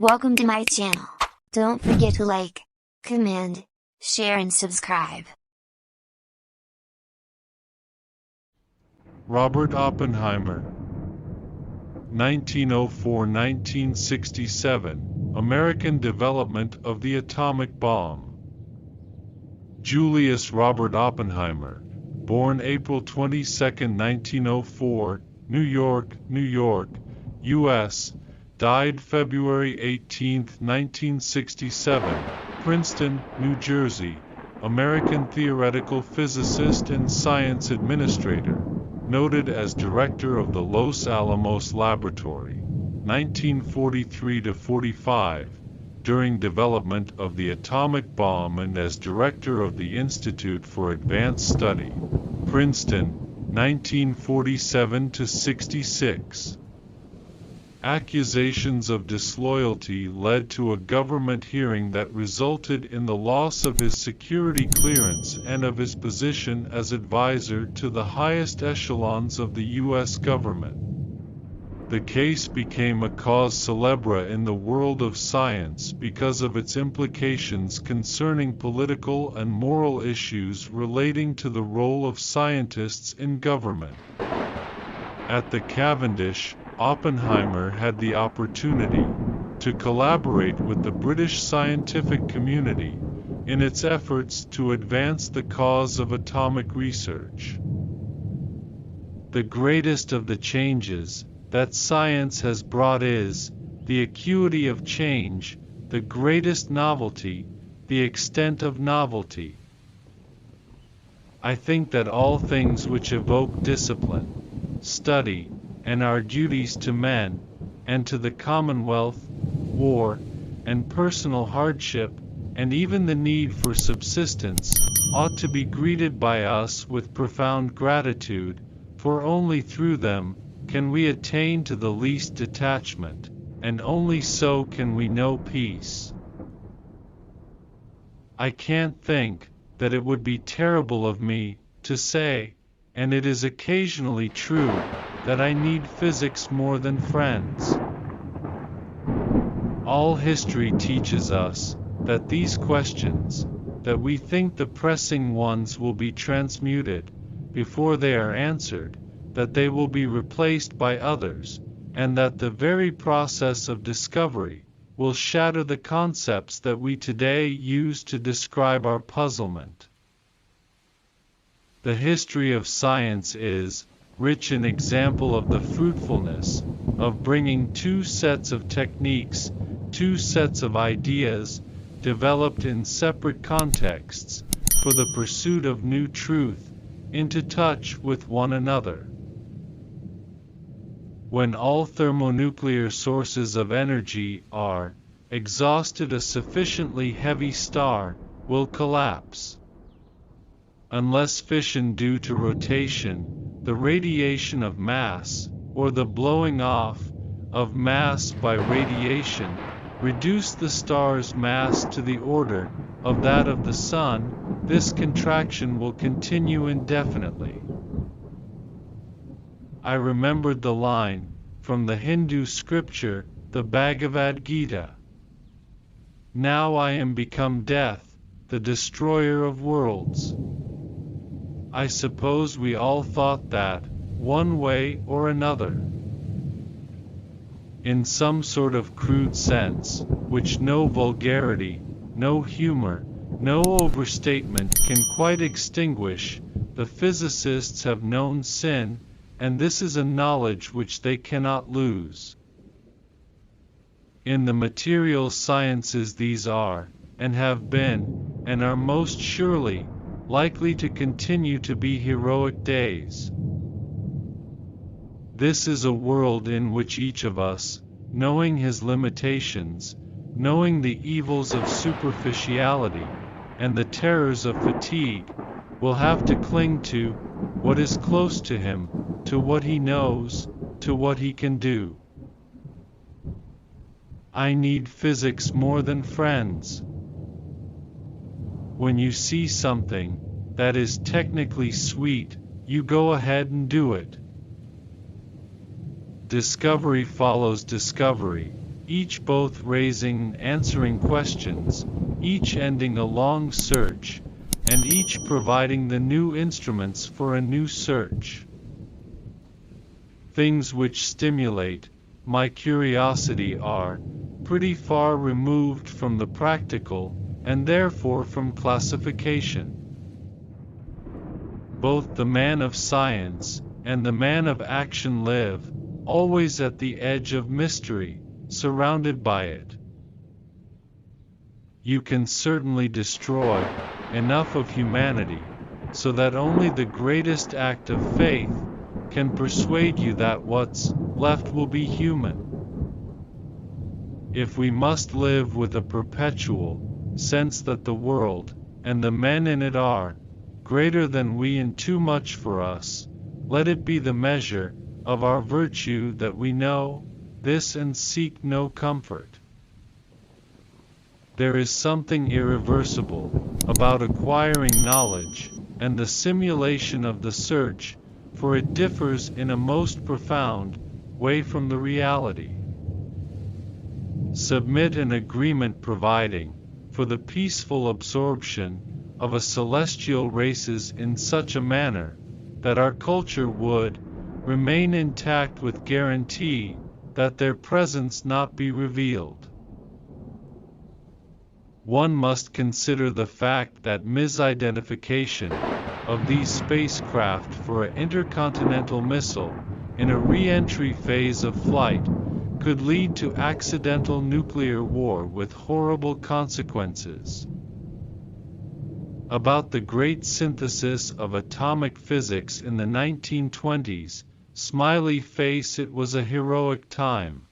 Welcome to my channel. Don't forget to like, comment, share and subscribe. Robert Oppenheimer, 1904–1967, American development of the atomic bomb. Julius Robert Oppenheimer, born April 22, 1904, New York, New York, U.S., died February 18, 1967, Princeton, New Jersey, American theoretical physicist and science administrator, noted as director of the Los Alamos Laboratory, 1943–45, during development of the atomic bomb and as director of the Institute for Advanced Study, Princeton, 1947–66. Accusations of disloyalty led to a government hearing that resulted in the loss of his security clearance and of his position as advisor to the highest echelons of the U.S. government. The case became a cause célèbre in the world of science because of its implications concerning political and moral issues relating to the role of scientists in government. At the Cavendish, Oppenheimer had the opportunity to collaborate with the British scientific community in its efforts to advance the cause of atomic research. The greatest of the changes that science has brought is the acuity of change, the greatest novelty, the extent of novelty. I think that all things which evoke discipline, study, and our duties to men, and to the Commonwealth, war, and personal hardship, and even the need for subsistence, ought to be greeted by us with profound gratitude, for only through them can we attain to the least detachment, and only so can we know peace. I can't think that it would be terrible of me to say, and it is occasionally true, that I need physics more than friends. All history teaches us that these questions, that we think the pressing ones will be transmuted, before they are answered, that they will be replaced by others, and that the very process of discovery will shatter the concepts that we today use to describe our puzzlement. The history of science is rich in example of the fruitfulness of bringing two sets of techniques, two sets of ideas, developed in separate contexts, for the pursuit of new truth, into touch with one another. When all thermonuclear sources of energy are exhausted, a sufficiently heavy star will collapse. Unless fission due to rotation, the radiation of mass, or the blowing off of mass by radiation, reduce the star's mass to the order of that of the Sun, this contraction will continue indefinitely. I remembered the line from the Hindu scripture, the Bhagavad Gita. Now I am become death, the destroyer of worlds. I suppose we all thought that, one way or another. In some sort of crude sense, which no vulgarity, no humor, no overstatement can quite extinguish, the physicists have known sin, and this is a knowledge which they cannot lose. In the material sciences these are, and have been, and are most surely, likely to continue to be heroic days. This is a world in which each of us, knowing his limitations, knowing the evils of superficiality, and the terrors of fatigue, will have to cling to what is close to him, to what he knows, to what he can do. I need physics more than friends. When you see something that is technically sweet, you go ahead and do it. Discovery follows discovery, each both raising and answering questions, each ending a long search, and each providing the new instruments for a new search. Things which stimulate my curiosity are pretty far removed from the practical, and therefore from classification. Both the man of science and the man of action live, always at the edge of mystery, surrounded by it. You can certainly destroy enough of humanity, so that only the greatest act of faith can persuade you that what's left will be human. If we must live with a perpetual sense that the world, and the men in it are, greater than we and too much for us, let it be the measure of our virtue that we know this and seek no comfort. There is something irreversible about acquiring knowledge, and the simulation of the search, for it differs in a most profound way from the reality. Submit an agreement providing for the peaceful absorption of a celestial races in such a manner that our culture would remain intact with guarantee that their presence not be revealed. One must consider the fact that misidentification of these spacecraft for an intercontinental missile in a re-entry phase of flight could lead to accidental nuclear war with horrible consequences. About the great synthesis of atomic physics in the 1920s, smiley face, it was a heroic time.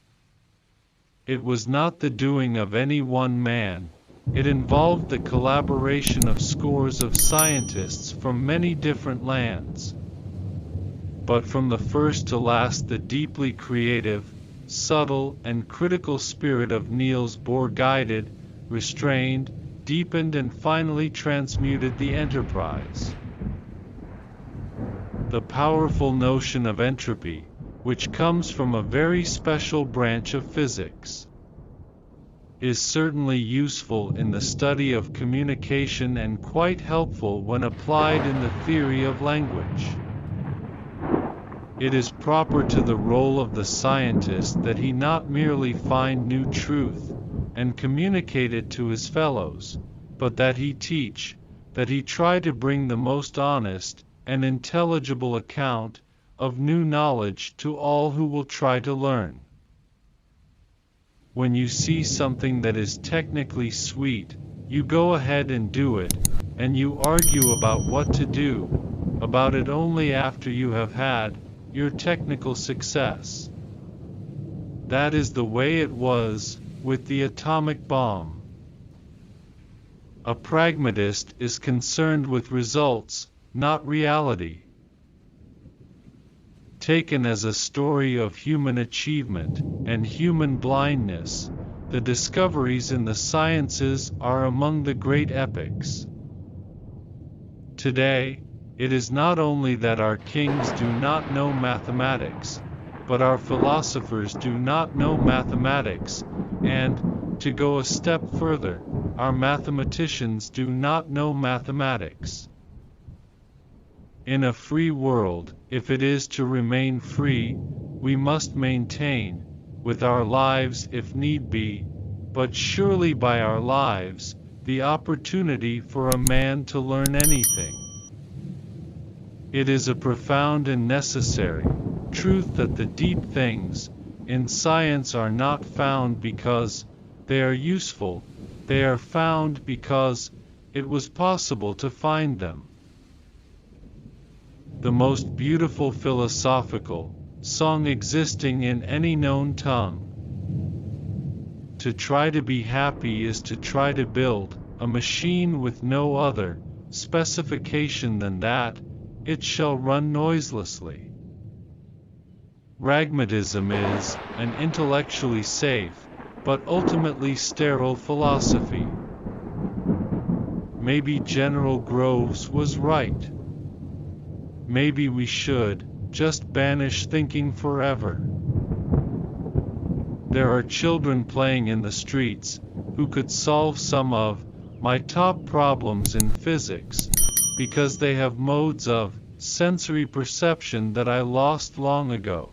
It was not the doing of any one man. It involved the collaboration of scores of scientists from many different lands. But from the first to last, the deeply creative, subtle, and critical spirit of Niels Bohr guided, restrained, deepened, and finally transmuted the enterprise. The powerful notion of entropy, which comes from a very special branch of physics, is certainly useful in the study of communication and quite helpful when applied in the theory of language. It is proper to the role of the scientist that he not merely find new truth and communicate it to his fellows, but that he teach, that he try to bring the most honest and intelligible account of new knowledge to all who will try to learn. When you see something that is technically sweet, you go ahead and do it, and you argue about what to do about it only after you have had your technical success. That is the way it was with the atomic bomb. A pragmatist is concerned with results, not reality. Taken as a story of human achievement and human blindness, the discoveries in the sciences are among the great epics. Today, it is not only that our kings do not know mathematics, but our philosophers do not know mathematics, and, to go a step further, our mathematicians do not know mathematics. In a free world, if it is to remain free, we must maintain, with our lives if need be, but surely by our lives, the opportunity for a man to learn anything. It is a profound and necessary truth that the deep things in science are not found because they are useful, they are found because it was possible to find them. The most beautiful philosophical song existing in any known tongue. To try to be happy is to try to build a machine with no other specification than that it shall run noiselessly. Pragmatism is an intellectually safe, but ultimately sterile philosophy. Maybe General Groves was right. Maybe we should just banish thinking forever. there are children playing in the streets, who could solve some of my top problems in physics, because they have modes of sensory perception that I lost long ago.